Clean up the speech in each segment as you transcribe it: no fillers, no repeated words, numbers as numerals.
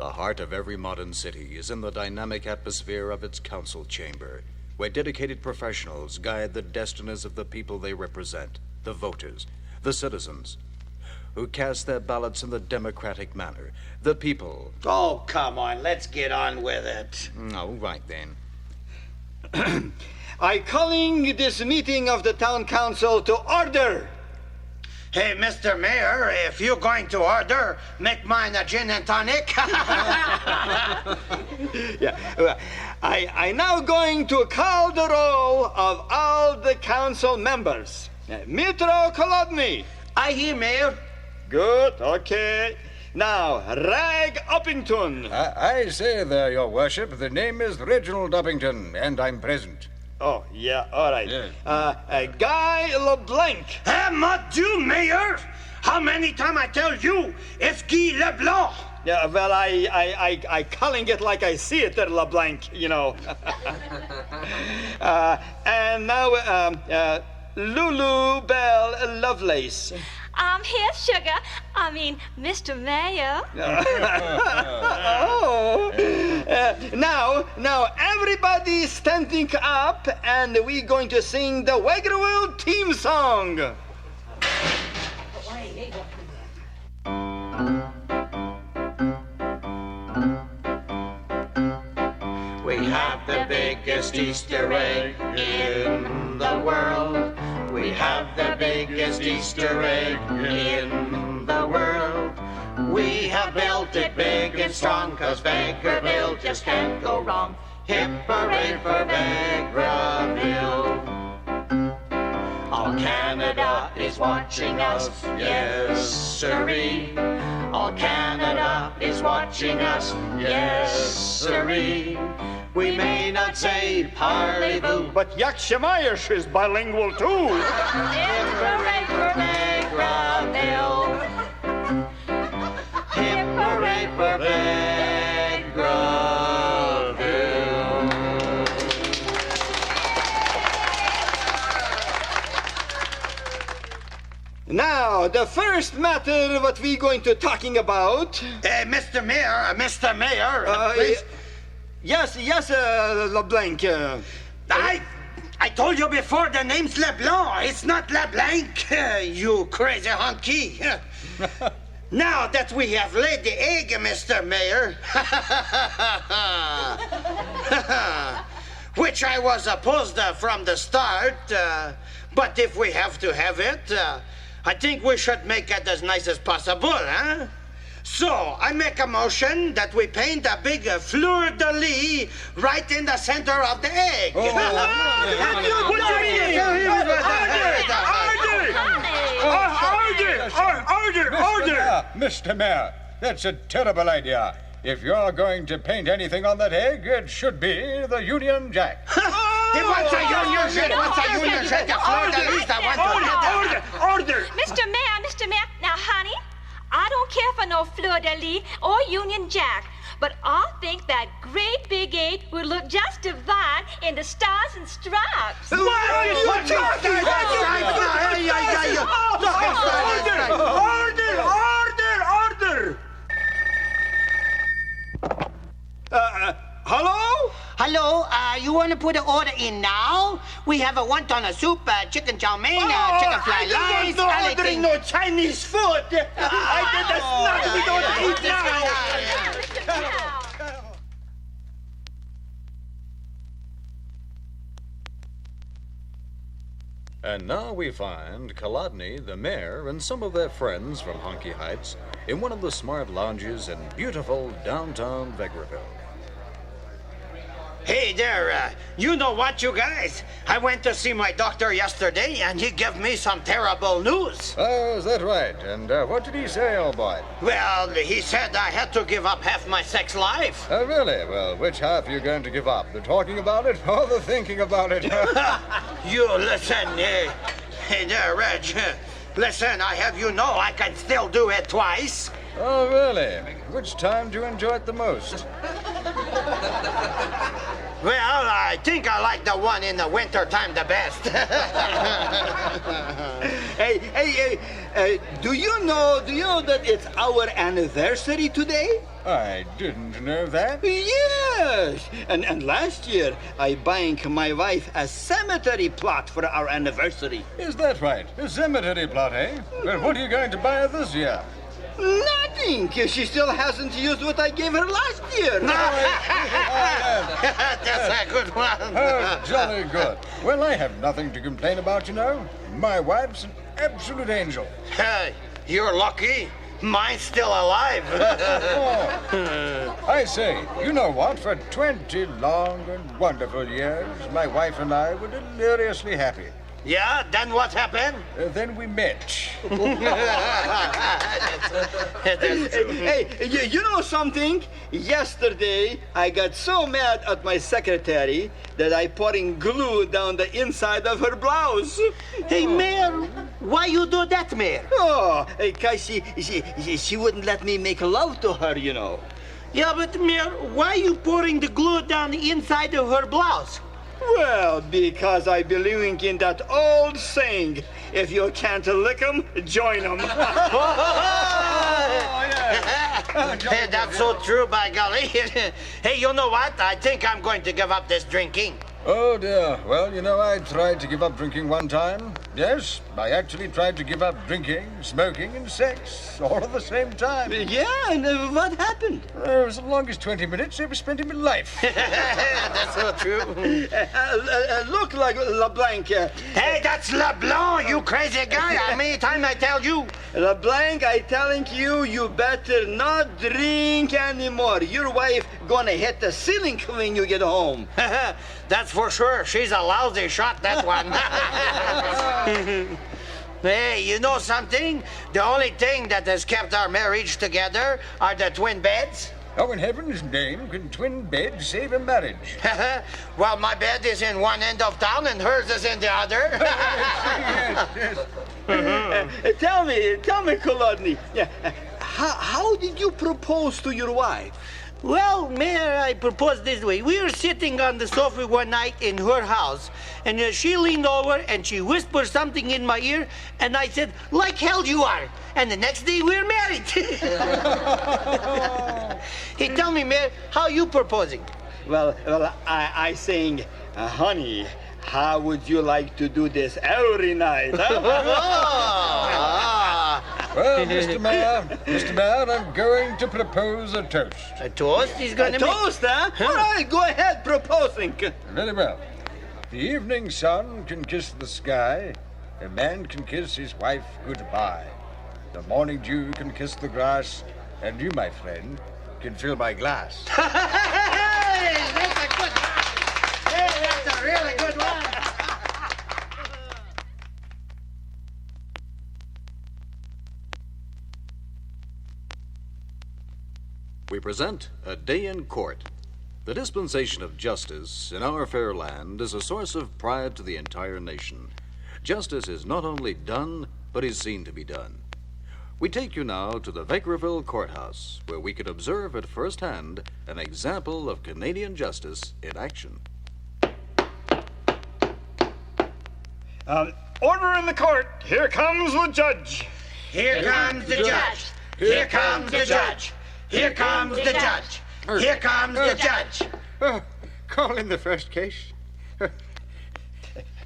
The heart of every modern city is in the dynamic atmosphere of its council chamber, where dedicated professionals guide the destinies of the people they represent, the voters, the citizens, who cast their ballots in the democratic manner. The people. Oh, come on, let's get on with it. All right, then. I calling this meeting of the town council to order. Hey, Mr. Mayor, if you're going to order, make mine a gin and tonic. I now going to call the roll of all the council members. Mitro Kolodny. I hear, Mayor. Good, okay. Now, Rag Uppington. I say there, your worship, the name is Reginald Uppington, and I'm present. Oh, yeah, all right. Yeah. Guy LeBlanc. Hey, mon Dieu, Mayor! How many times I tell you, it's Guy Leblanc? Yeah, well, I calling it like I see it there, LeBlanc, you know. And now, Lulu Bell Lovelace. I'm here, sugar. I mean, Mr. Mayor. Now, everybody standing up, and we going to sing the Waggerville team song. We have the biggest Easter egg in the world. We have the biggest Easter egg in the world. We have built it big and strong, 'cause Vegreville just can't go wrong. Hip hooray for Vegreville. All Canada is watching us, yes sirree. All Canada is watching us, yes siree. We may not say parlez-vous, But Yakshamayesh is bilingual too. hip hooray for Vegreville. Hip hooray for Vegreville. Now, the first matter what we going to talking about. Mr. Mayor, please. Yes, LeBlanc. I told you before, the name's Leblanc. It's not LeBlanc, you crazy honky. Now that we have laid the egg, Mr. Mayor, which I was opposed from the start, but if we have to have it, I think we should make it as nice as possible, huh? So, I make a motion that we paint a big fleur-de-lis right in the center of the egg. What do you mean? Order! Mr. Mayor, that's a terrible idea. If you're going to paint anything on that egg, it should be the Union Jack. He wants a Union Jack. Wants a Union Jack. A fleur-de-lis. I want to Order! Mr. Mayor. Now, honey, I don't care for no fleur-de-lis or Union Jack, but I think that great big egg would look just divine in the stars and stripes. What are you talking Order! Hello? Hello, you want to put an order in now? We have a wonton soup, chicken chow mein, chicken fried rice, I don't ordering no Chinese food. We don't eat now. And now we find Kolodny, the mayor, and some of their friends from Honky Heights in one of the smart lounges in beautiful downtown Vegreville. Hey there, you know what, you guys? I went to see my doctor yesterday, and he gave me some terrible news. Oh, is that right? And what did he say, old boy? Well, he said I had to give up half my sex life. Oh, really? Well, which half are you going to give up? The talking about it or the thinking about it? You listen, hey there, Reg. Listen, I have you know I can still do it twice. Oh, really? Which time do you enjoy it the most? Well, I think I like the one in the winter time the best. Hey, do you know that it's our anniversary today? I didn't know that. Yes. And last year, I buying my wife a cemetery plot for our anniversary. Is that right? A cemetery plot, eh? Well, what are you going to buy her this year? Nothing. She still hasn't used what I gave her last year. That's a good one. Oh, jolly good. Well, I have nothing to complain about, you know. My wife's an absolute angel. Hey, you're lucky. Mine's still alive. Oh. I say, you know what? For 20 long and wonderful years, my wife and I were deliriously happy. Yeah, then what happened? Then we met. Hey, you know something? Yesterday, I got so mad at my secretary that I pouring glue down the inside of her blouse. Hey, Mayor, why you do that, Mayor? Oh, because she wouldn't let me make love to her, you know. Yeah, but Mayor, why you pouring the glue down the inside of her blouse? Well, because I believe in that old saying, if you can't lick 'em, join 'em. Hey, that's so true, by golly. Hey, you know what? I think I'm going to give up this drinking. Oh, dear. Well, you know, I tried to give up drinking one time. Yes, I actually tried to give up drinking, smoking, and sex all at the same time. Yeah, and what happened? It was the longest 20 minutes ever spent in my life. That's so true. Look like LeBlanc. Hey, that's LeBlanc, you crazy guy. How many times I tell you? LeBlanc, I telling you, you better not drink anymore. Your wife gonna hit the ceiling when you get home. That's for sure. She's a lousy shot, that one. Hey, you know something? The only thing that has kept our marriage together are the twin beds. How in heaven's name can twin beds save a marriage? Well, my bed is in one end of town and hers is in the other. Yes. Tell me, Kolodny, how did you propose to your wife? Well, Mayor, I proposed this way. We were sitting on the sofa one night in her house, and she leaned over and she whispered something in my ear, and I said, like hell you are. And the next day we're married. Hey, tell me, Mayor, how you proposing? Well, I saying, honey, how would you like to do this every night? Huh? Well, Mr. Mayor, I'm going to propose a toast. A toast? He's going to Toast, huh? All right, go ahead, proposing. Very well. The evening sun can kiss the sky. A man can kiss his wife goodbye. The morning dew can kiss the grass. And you, my friend, can fill my glass. Hey, that's a good one. Hey, that's a really good one. We present A Day in Court. The dispensation of justice in our fair land is a source of pride to the entire nation. Justice is not only done, but is seen to be done. We take you now to the Vickerville Courthouse, where we can observe at first hand an example of Canadian justice in action. Order in the court. Here comes the judge. Here comes the judge. Here comes the judge. Here comes the judge. Here comes the judge. Call in the first case.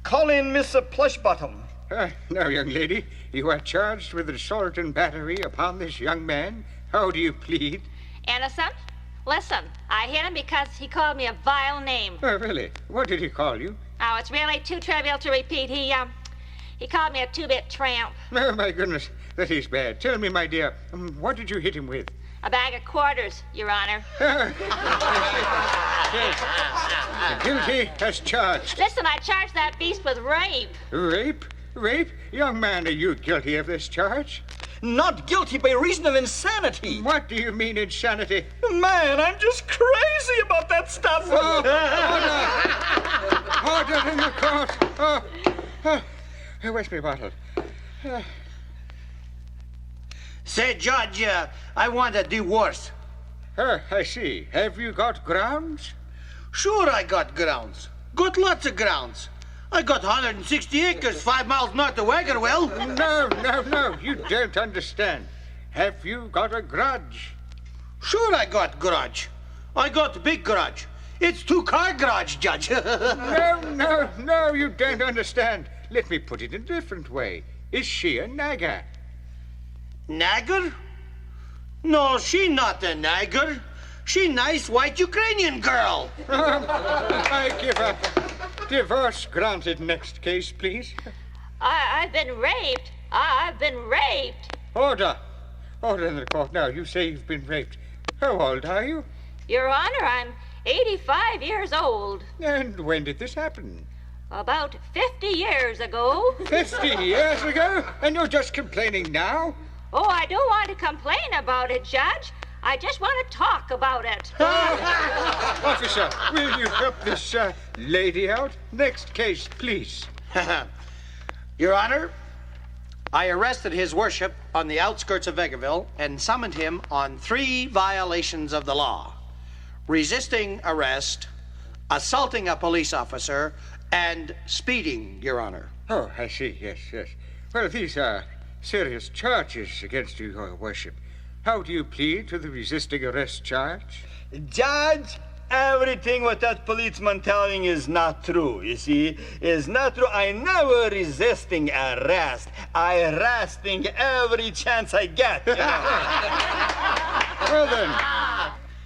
Call in Miss Plushbottom. Now, young lady, you are charged with assault and battery upon this young man. How do you plead? Innocent? Listen, I hit him because he called me a vile name. Oh, really? What did he call you? Oh, it's really too trivial to repeat. He called me a two-bit tramp. Oh, my goodness, that is bad. Tell me, my dear, what did you hit him with? A bag of quarters, Your Honor. Guilty as charged. Listen, I charged that beast with rape. Rape? Rape? Young man, are you guilty of this charge? Not guilty by reason of insanity. What do you mean, insanity? Man, I'm just crazy about that stuff. Order in the court. Where's my bottle? Say, Judge, I want a divorce. I see. Have you got grounds? Sure, I got grounds. Got lots of grounds. I got 160 acres 5 miles north of Waggerwell. No, you don't understand. Have you got a grudge? Sure, I got garage. I got big garage. It's 2-car garage, Judge. No, you don't understand. Let me put it in a different way. Is she a nagger? Nagger? No, she not a nagger. She nice white Ukrainian girl. I give up. Divorce granted. Next case, please. I've been raped. I've been raped. Order. Order in the court now. You say you've been raped. How old are you? Your Honor, I'm 85 years old. And when did this happen? About 50 years ago. 50 years ago? And you're just complaining now? Oh, I don't want to complain about it, Judge. I just want to talk about it. Officer, will you help this lady out? Next case, please. Your Honor, I arrested his worship on the outskirts of Vegreville and summoned him on 3 violations of the law. Resisting arrest, assaulting a police officer, and speeding, Your Honor. Oh, I see. Yes. Well, these are serious charges against you, Your Worship. How do you plead to the resisting arrest charge? Judge, everything what that policeman telling is not true. You see, is not true. I never resisting arrest. I arresting every chance I get. You know? Well then,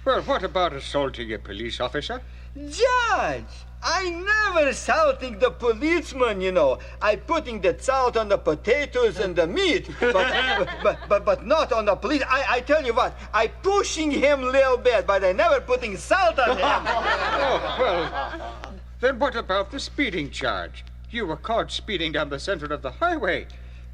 well, what about assaulting a police officer? Judge, I never assaulting the policeman, you know. I putting the salt on the potatoes and the meat, but not on the police. I tell you what, I pushing him a little bit, but I never putting salt on him. Oh, well, then what about the speeding charge? You were caught speeding down the center of the highway.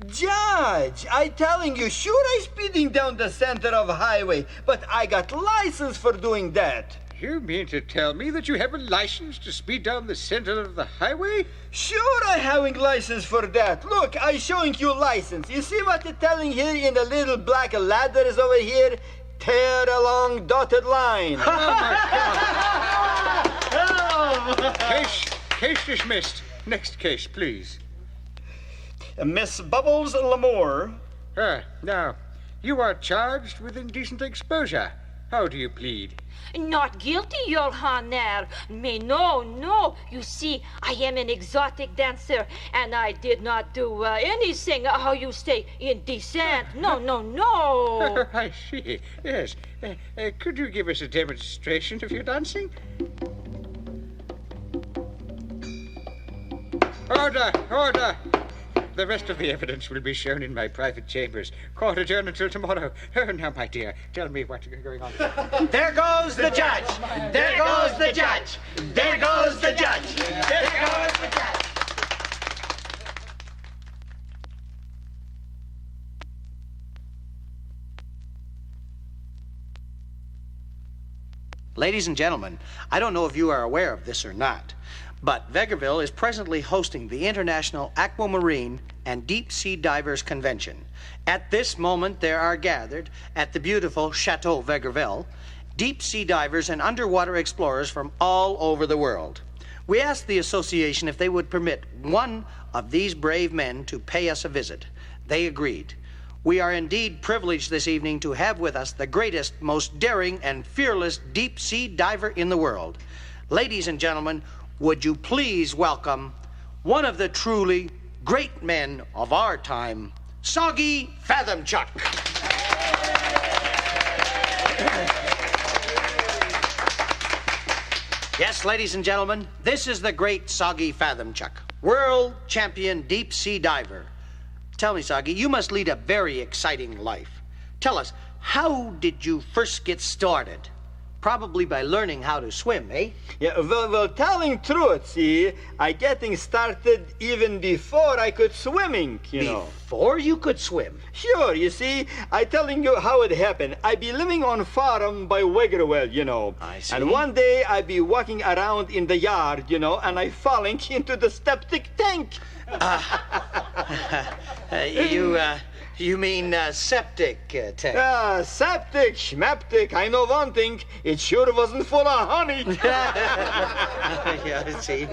Judge, I telling you, sure I speeding down the center of a highway, but I got license for doing that. You mean to tell me that you have a license to speed down the center of the highway? Sure I having license for that. Look, I showing you license. You see what it's telling here in the little black ladders over here? Tear along dotted line. Case dismissed. Next case, please. Miss Bubbles Lamour. Now, you are charged with indecent exposure. How do you plead? Not guilty, Your Honor. Me, no. You see, I am an exotic dancer, and I did not do anything, how you say, indecent. No. I see. Yes. Could you give us a demonstration of your dancing? Order! The rest of the evidence will be shown in my private chambers. Court adjourned until tomorrow. Now, my dear, tell me what's going on. There goes the judge. There goes the judge. There goes the judge. There goes the judge. Ladies and gentlemen, I don't know if you are aware of this or not, but Vegreville is presently hosting the International Aquamarine and Deep Sea Divers Convention. At this moment, there are gathered at the beautiful Chateau Vegreville deep sea divers and underwater explorers from all over the world. We asked the association if they would permit one of these brave men to pay us a visit. They agreed. We are indeed privileged this evening to have with us the greatest, most daring, and fearless deep sea diver in the world. Ladies and gentlemen, would you please welcome one of the truly great men of our time, Soggy Fathomchuck. Yes, ladies and gentlemen, this is the great Soggy Fathomchuck, world champion deep sea diver. Tell me, Soggy, you must lead a very exciting life. Tell us, how did you first get started? Probably by learning how to swim, eh? Yeah, well, telling truth, see, I getting started even before I could swimming, you know. Before you could swim? Sure, you see, I telling you how it happened. I be living on farm by Weggerwell, you know. I see. And one day I be walking around in the yard, you know, and I falling into the septic tank. You mean septic tank? Septic, schmeptic. I know one thing. It sure wasn't full of honey. Yeah, I see.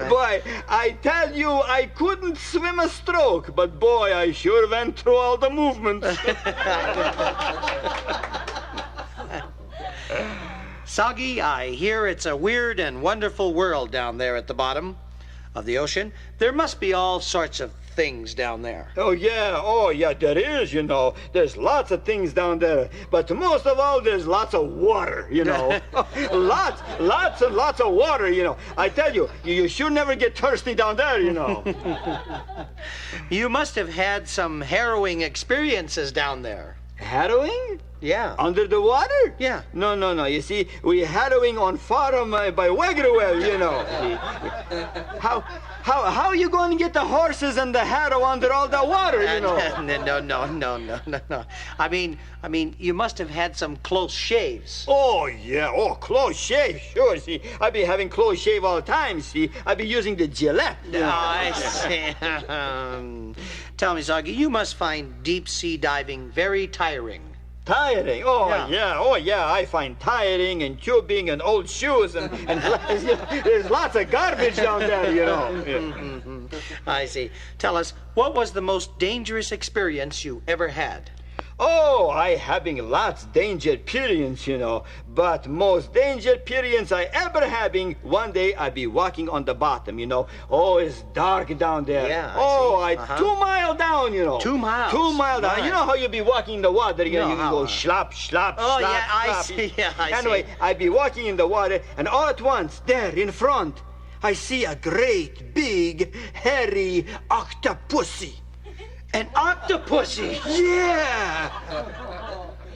Boy, I tell you, I couldn't swim a stroke, but boy, I sure went through all the movements. Soggy, I hear it's a weird and wonderful world down there at the bottom of the ocean. There must be all sorts of things down there. Oh, yeah, there is, you know. There's lots of things down there. But most of all, there's lots of water, you know. lots and lots of water, you know. I tell you, you should never get thirsty down there, you know. You must have had some harrowing experiences down there. Harrowing? Yeah. Under the water? Yeah. No. You see, we harrowing on farm by Weggerwell, you know. How are you going to get the horses and the harrow under all the water, you know? No. I mean, you must have had some close shaves. Oh, yeah. Oh, close shave. Sure, see. I be having close shave all the time, see. I be using the Gillette. Oh, I see. Tell me, Soggy, you must find deep sea diving very tiring. Tiring? Oh, yeah. I find tiring and tubing and old shoes and you know, there's lots of garbage down there, you know. Mm-hmm. I see. Tell us, what was the most dangerous experience you ever had? Oh, I having lots danger experience, you know. But most danger experience I ever having, one day I be walking on the bottom, you know. Oh, it's dark down there. Yeah, I 2 mile down, you know. 2 miles? 2 mile down. Right. You know how you be walking in the water, you know, you go slop, Oh, yeah, I see. Anyway, I be walking in the water, and all at once, there in front, I see a great, big, hairy octopusy. An octopusy? Yeah!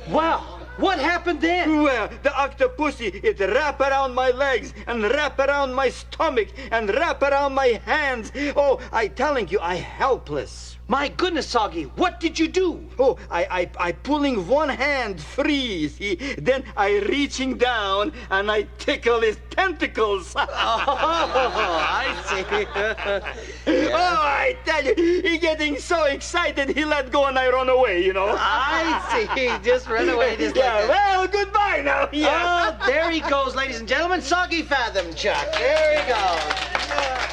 Wow. What happened then? Well, the octopusy, it wrap around my legs and wrap around my stomach and wrap around my hands. Oh, I telling you, I helpless. My goodness, Soggy, what did you do? Oh, I pulling one hand free, see? Then I reaching down and I tickle his tentacles. Oh, I see. Oh, I tell you, he getting so excited he let go and I run away, you know. I see. Just run away just like that. Well, goodbye now. Yeah. Oh, there he goes, ladies and gentlemen. Soggy Fathom Chuck. There he goes.